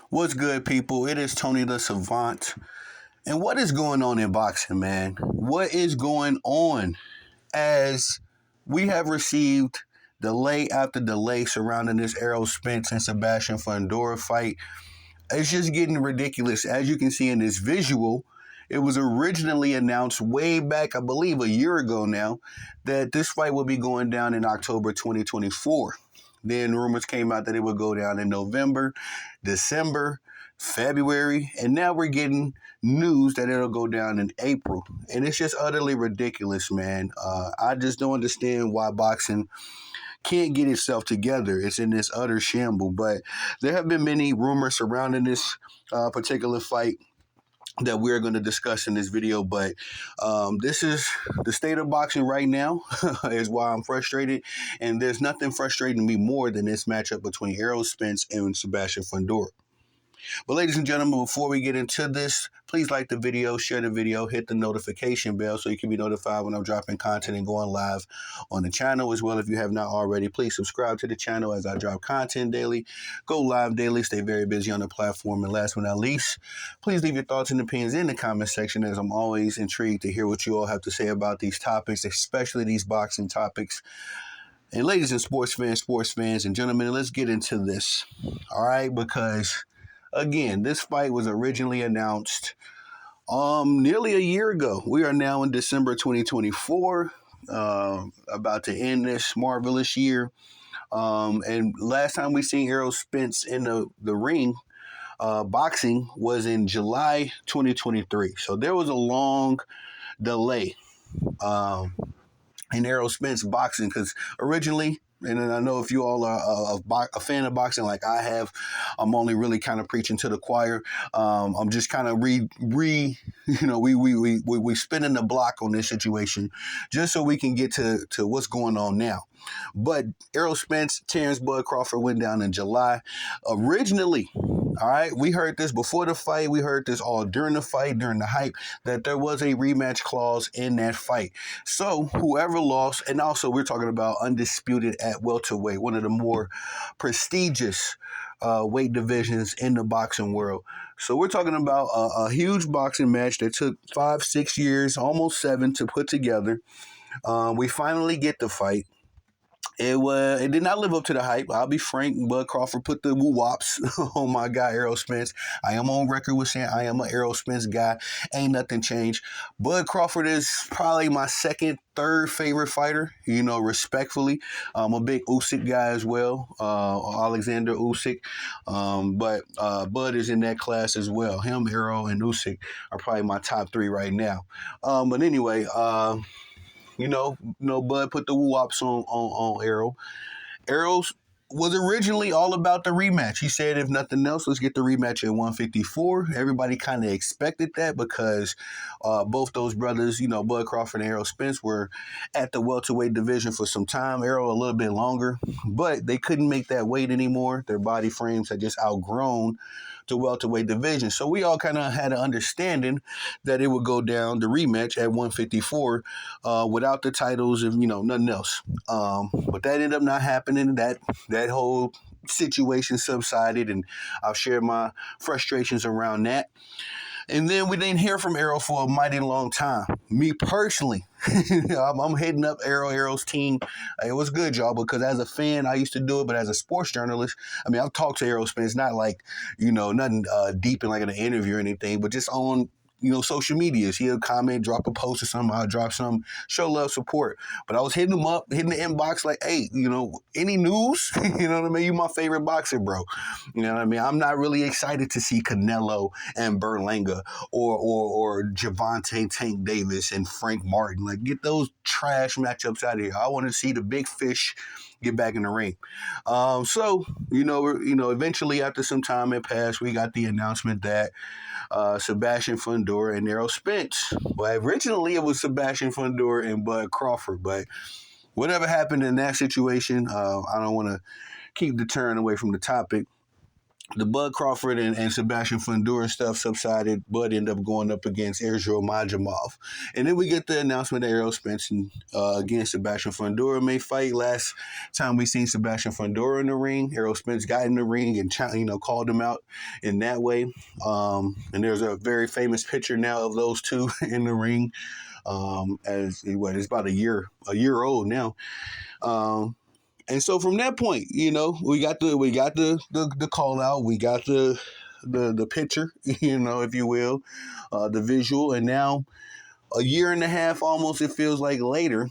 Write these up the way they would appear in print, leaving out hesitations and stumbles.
What's good, people? It is Tony the Savant. And what is going on in boxing, man? What is going on as we have received delay after delay surrounding this Errol Spence and Sebastian Fundora fight? It's just getting ridiculous. As you can see in this visual, it was originally announced way back, I believe, a year ago now, that this fight would be going down in October 2024. Then rumors came out that it would go down in November, December, February, and now we're getting news that it'll go down in April. And it's just utterly ridiculous, man. I just don't understand why boxing can't get itself together. It's in this utter shamble. But there have been many rumors surrounding this particular fight that we're going to discuss in this video, but this is the state of boxing right now is why I'm frustrated, and there's nothing frustrating me more than this matchup between Errol Spence and Sebastian Fundora. But ladies and gentlemen, before we get into this, please like the video, share the video, hit the notification bell so you can be notified when I'm dropping content and going live on the channel as well. If you have not already, please subscribe to the channel as I drop content daily, go live daily, stay very busy on the platform. And last but not least, please leave your thoughts and opinions in the comment section, as I'm always intrigued to hear what you all have to say about these topics, especially these boxing topics. And ladies and sports fans and gentlemen, let's get into this. All right, because again, this fight was originally announced nearly a year ago. We are now in December 2024, about to end this marvelous year. And last time we seen Errol Spence in the ring boxing was in July 2023. So there was a long delay in Errol Spence boxing, because originally, and I know if you all are a fan of boxing like I have, I'm only really kind of preaching to the choir. I'm just kind of we spinning the block on this situation just so we can get to what's going on now. But Errol Spence, Terrence Bud Crawford went down in July. Originally, all right, we heard this before the fight. We heard this all during the fight, during the hype, that there was a rematch clause in that fight. So whoever lost, and also we're talking about undisputed at welterweight, one of the more prestigious weight divisions in the boxing world. So we're talking about a huge boxing match that took 5-6 years, almost 7, to put together. We finally get the fight. It did not live up to the hype. I'll be frank. Bud Crawford put the woo-wops on my guy, Errol Spence. I am on record with saying I am an Errol Spence guy. Ain't nothing changed. Bud Crawford is probably my second, third favorite fighter, respectfully. I'm a big Usyk guy as well, Alexander Usyk. But Bud is in that class as well. Him, Errol, and Usyk are probably my top 3 right now. But anyway, Bud put the woo-wops on Errol. Errol was originally all about the rematch. He said, if nothing else, let's get the rematch at 154. Everybody kind of expected that because both those brothers, Bud Crawford and Errol Spence, were at the welterweight division for some time. Errol a little bit longer, but they couldn't make that weight anymore. Their body frames had just outgrown the welterweight division. So we all kind of had an understanding that it would go down, the rematch, at 154 without the titles and, nothing else. But that ended up not happening. That whole situation subsided, and I'll share my frustrations around that. And then we didn't hear from Errol for a mighty long time. Me personally, I'm hitting up Errol's team. It was good, y'all, because as a fan, I used to do it, but as a sports journalist, I've talked to Errol Spence, not like, nothing deep in like an interview or anything, but just on social medias. He'll comment, drop a post or something. I'll drop some, show love, support. But I was hitting him up, hitting the inbox like, hey, any news? You know what I mean? You my favorite boxer, bro. You know what I mean? I'm not really excited to see Canelo and Berlanga or Gervonta Tank Davis and Frank Martin. Like, get those trash matchups out of here. I want to see the big fish get back in the ring. So, eventually after some time had passed, we got the announcement that Sebastian Fundora and Errol Spence. Well, originally it was Sebastian Fundora and Bud Crawford, but whatever happened in that situation, I don't want to keep deterring away from the topic. the Bud Crawford and Sebastian Fundora stuff subsided. Bud ended up going up against Errol Majamov. And then we get the announcement that Errol Spence against Sebastian Fundora may fight. Last time we seen Sebastian Fundora in the ring, Errol Spence got in the ring and called him out in that way. And there's a very famous picture now of those two in the ring. It's about a year old now. And so from that point, we got the call out, we got the picture, if you will, the visual, and now a year and a half almost, it feels like later,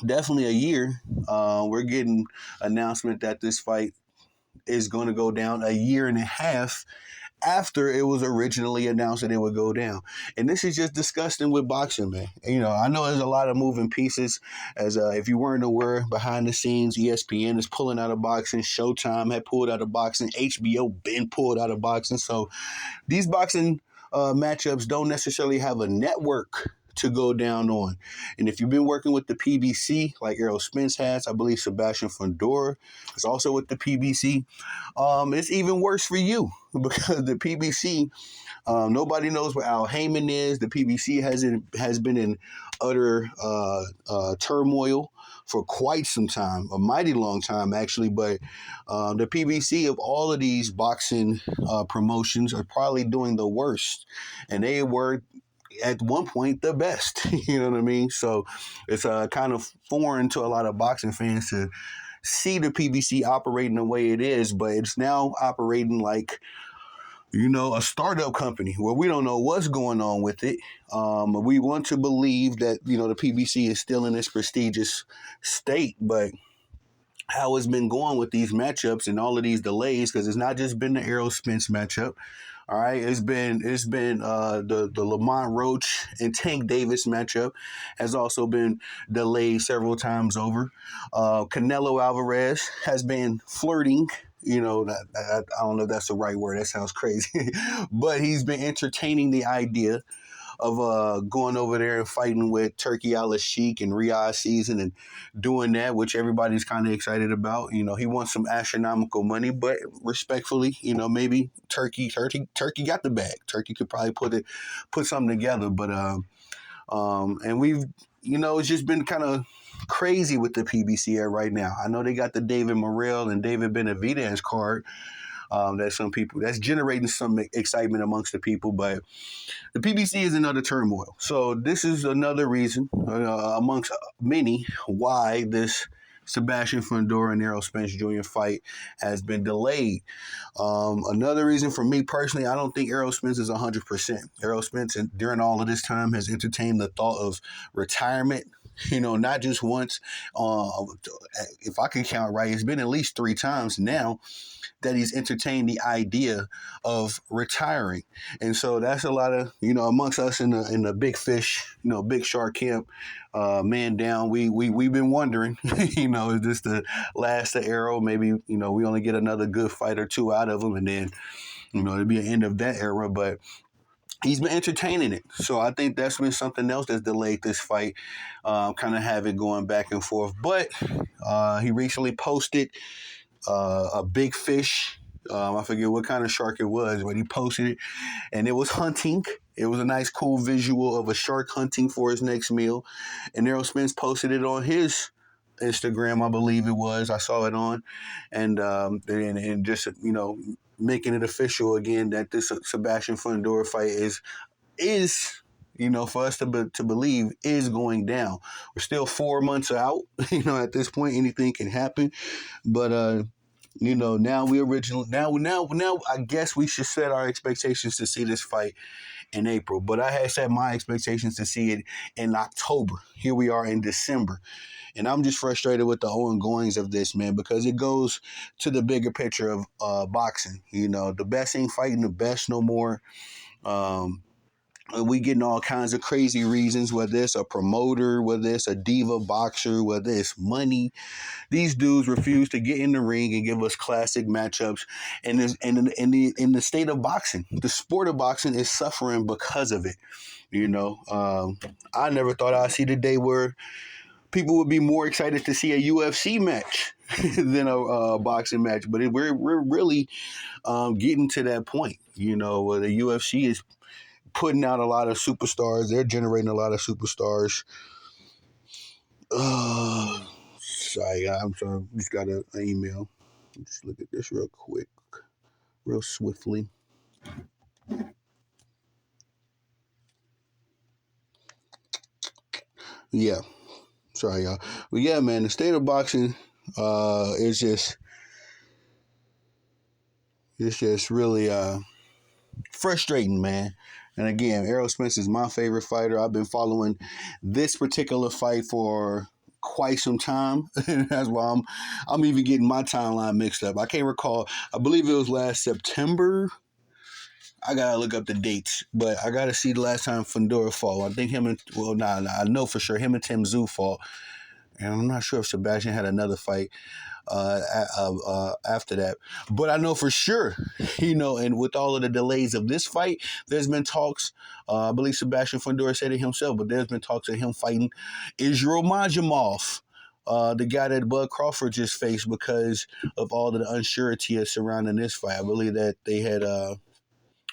definitely a year, we're getting announcement that this fight is going to go down a year and a half after it was originally announced that it would go down. And this is just disgusting with boxing, man. I know there's a lot of moving pieces. As if you weren't aware, behind the scenes, ESPN is pulling out of boxing. Showtime had pulled out of boxing. HBO been pulled out of boxing. So these boxing matchups don't necessarily have a network to go down on. And if you've been working with the PBC, like Errol Spence has, I believe Sebastian Fundora is also with the PBC, it's even worse for you because the PBC, nobody knows where Al Heyman is. The PBC has been in utter turmoil for quite some time, a mighty long time actually. But the PBC of all of these boxing promotions are probably doing the worst, and they were at one point the best. You know what I mean? So it's kind of foreign to a lot of boxing fans to see the PBC operating the way it is, but it's now operating like a startup company where we don't know what's going on with it. We want to believe that the PBC is still in its prestigious state, but how it's been going with these matchups and all of these delays, because it's not just been the Errol Spence matchup. All right, it's been the Lamont Roach and Tank Davis matchup has also been delayed several times over. Canelo Alvarez has been flirting. I don't know if that's the right word. That sounds crazy, but he's been entertaining the idea of going over there and fighting with Turkey Al-Sheikh and Riyadh Season and doing that, which everybody's kind of excited about. He wants some astronomical money, but respectfully, maybe Turkey got the bag. Turkey could probably put something together, but and we've it's just been kind of crazy with the PBC right now. I know they got the David Morrell and David Benavidez card. That's generating some excitement amongst the people, but the PBC is another turmoil. So this is another reason, amongst many, why this Sebastian Fundora and Errol Spence Jr. fight has been delayed. Another reason for me personally, I don't think Errol Spence is 100%. Errol Spence, during all of this time, has entertained the thought of retirement. Not just once. If I can count right, it's been at least 3 times now that he's entertained the idea of retiring. And so that's a lot of, amongst us in the big fish, big shark camp, man down, we've been wondering, is this the last of Errol? Maybe, we only get another good fight or 2 out of him, and then, it'll be an end of that era. But he's been entertaining it. So I think that's been something else that's delayed this fight, kind of have it going back and forth. But he recently posted a big fish. I forget what kind of shark it was, but he posted it, and it was hunting. It was a nice, cool visual of a shark hunting for his next meal. And Errol Spence posted it on his Instagram, I believe it was. I saw it on, and just making it official again that this Sebastian Fundora fight is for us to believe is going down. We're still 4 months out. At this point, anything can happen, but. Now I guess we should set our expectations to see this fight in April. But I had set my expectations to see it in October. Here we are in December. And I'm just frustrated with the ongoings of this, man, because it goes to the bigger picture of boxing. The best ain't fighting the best no more. We getting all kinds of crazy reasons, whether it's a promoter, whether it's a diva boxer, whether it's money. These dudes refuse to get in the ring and give us classic matchups. And in the state of boxing, the sport of boxing is suffering because of it. I never thought I'd see the day where people would be more excited to see a UFC match than a boxing match. But we're really getting to that point. Where the UFC is putting out a lot of superstars. They're generating a lot of superstars. Sorry, I'm sorry. Just got an email. Just look at this real quick, real swiftly. Yeah, sorry, y'all. But yeah, man, the state of boxing is just it's just really frustrating, man. And again, Errol Spence is my favorite fighter. I've been following this particular fight for quite some time. And that's why I'm even getting my timeline mixed up. I can't recall. I believe it was last September. I gotta look up the dates, but I gotta see the last time Fundora fought. I think I know for sure him and Tim Tszyu fought, and I'm not sure if Sebastian had another fight after that. But I know for sure, and with all of the delays of this fight, there's been talks. I believe Sebastian Fundora said it himself, but there's been talks of him fighting Israel Majimov. The guy that Bud Crawford just faced because of all of the unsurety surrounding this fight. I believe that they had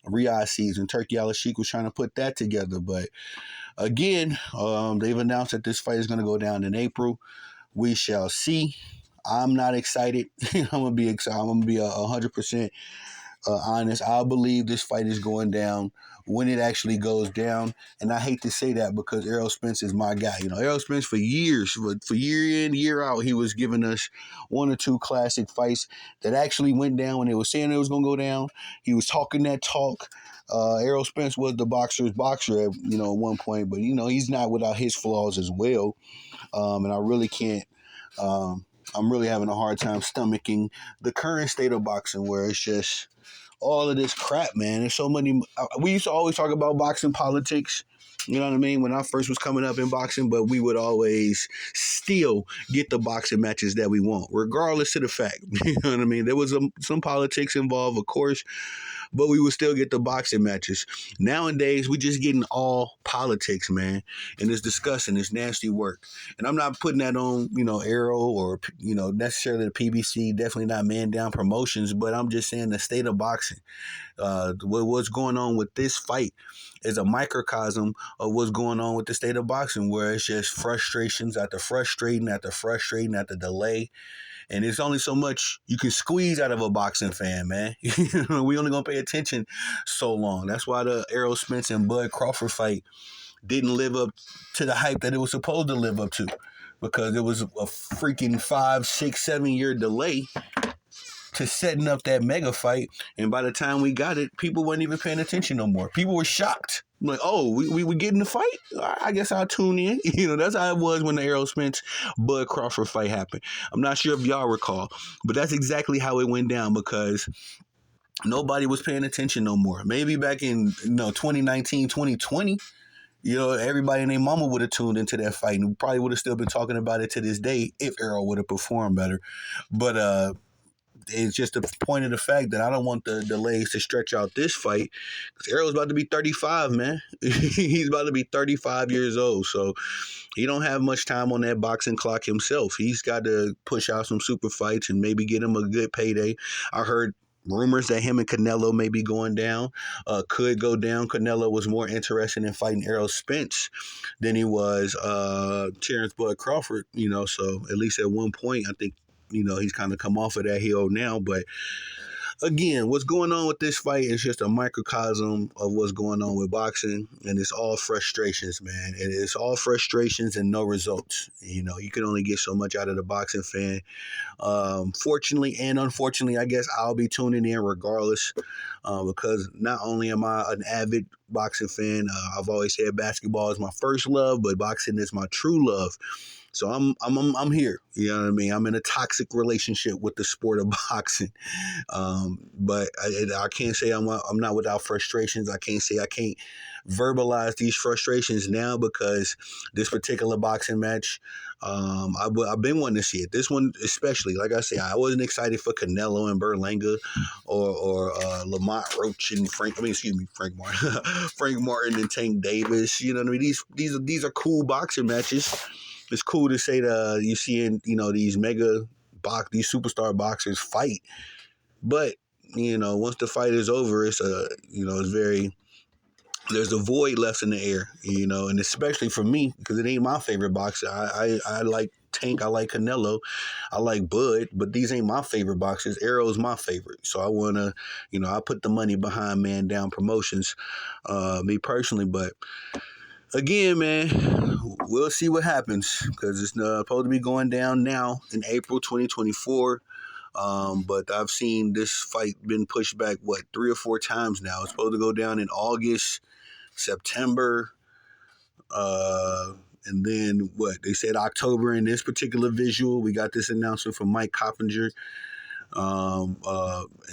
Riyadh season. Turkey Al-Sheikh was trying to put that together. But again, they've announced that this fight is going to go down in April. We shall see. I'm not excited. I'm gonna be excited. I'm gonna be 100% honest. I believe this fight is going down when it actually goes down, and I hate to say that because Errol Spence is my guy. Errol Spence for years, for year in year out, he was giving us one or two classic fights that actually went down when they were saying it was gonna go down. He was talking that talk. Errol Spence was the boxer's boxer at one point, but he's not without his flaws as well. And I really can't. I'm really having a hard time stomaching the current state of boxing where it's just all of this crap, man. There's so many. We used to always talk about boxing politics. You know what I mean? When I first was coming up in boxing, but we would always still get the boxing matches that we want, regardless of the fact. You know what I mean? There was some politics involved, of course, but we would still get the boxing matches. Nowadays, we just getting all politics, man, and it's disgusting. It's nasty work, and I'm not putting that on, Arrow or necessarily the PBC. Definitely not Man Down Promotions, but I'm just saying the state of boxing. What's going on with this fight is a microcosm of what's going on with the state of boxing, where it's just frustrations after frustrating after frustrating after delay. And it's only so much you can squeeze out of a boxing fan, man. We only gonna pay attention so long. That's why the Errol Spence and Bud Crawford fight didn't live up to the hype that it was supposed to live up to, because it was a freaking 5, 6, 7 year delay to setting up that mega fight. And by the time we got it, people weren't even paying attention no more. People were shocked. Like, oh, we getting the fight? I guess I'll tune in. That's how it was when the Errol Spence Bud Crawford fight happened. I'm not sure if y'all recall, but that's exactly how it went down, because nobody was paying attention no more. Maybe back in 2019, 2020, everybody and their mama would have tuned into that fight and probably would have still been talking about it to this day if Errol would have performed better. But it's just a point of the fact that I don't want the delays to stretch out this fight, because Errol's about to be 35, man. He's about to be 35 years old, so he don't have much time on that boxing clock himself. He's got to push out some super fights and maybe get him a good payday. I heard rumors that him and Canelo may be going down, could go down. Canelo was more interested in fighting Errol Spence than he was Terrence Bud Crawford, so at least at one point, I think, he's kind of come off of that hill now. But again, what's going on with this fight is just a microcosm of what's going on with boxing, and it's all frustrations, man. And it's all frustrations and no results. You can only get so much out of the boxing fan. Fortunately and unfortunately, I guess I'll be tuning in regardless, because not only am I an avid boxing fan, I've always said basketball is my first love, but boxing is my true love. So I'm here. You know what I mean? I'm in a toxic relationship with the sport of boxing. But I can't say I'm not without frustrations. I can't say I can't verbalize these frustrations now, because this particular boxing match, I've been wanting to see it. This one especially, like I say, I wasn't excited for Canelo and Berlanga or Lamont Roach and Frank Martin, Frank Martin and Tank Davis. You know what I mean? These are cool boxing matches. It's cool to say that you see in these mega these superstar boxers fight. But once the fight is over, it's very there's a void left in the air, and especially for me because it ain't my favorite boxer. I like Tank, I like Canelo, I like Bud, but these ain't my favorite boxers. Errol's my favorite, so I wanna, I put the money behind Man Down Promotions, me personally. But again, man, we'll see what happens because it's supposed to be going down now in April 2024. But I've seen this fight been pushed back 3 or 4 times now. It's supposed to go down in August, September, and then they said October in this particular visual. We got this announcement from Mike Coppinger. And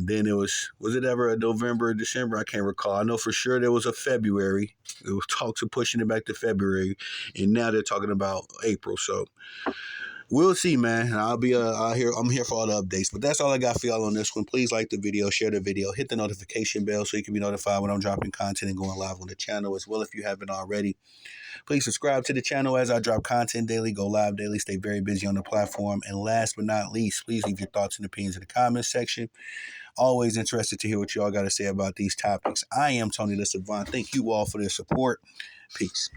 then was it ever a November or December? I can't recall. I know for sure there was a February. There was talks of pushing it back to February, and now they're talking about April. So we'll see, man. I'll be here. I'm here for all the updates. But that's all I got for y'all on this one. Please like the video, share the video, hit the notification bell so you can be notified when I'm dropping content and going live on the channel as well. If you haven't already, please subscribe to the channel as I drop content daily, go live daily, stay very busy on the platform. And last but not least, please leave your thoughts and opinions in the comments section. Always interested to hear what y'all got to say about these topics. I am Tony the Savant. Thank you all for their support. Peace.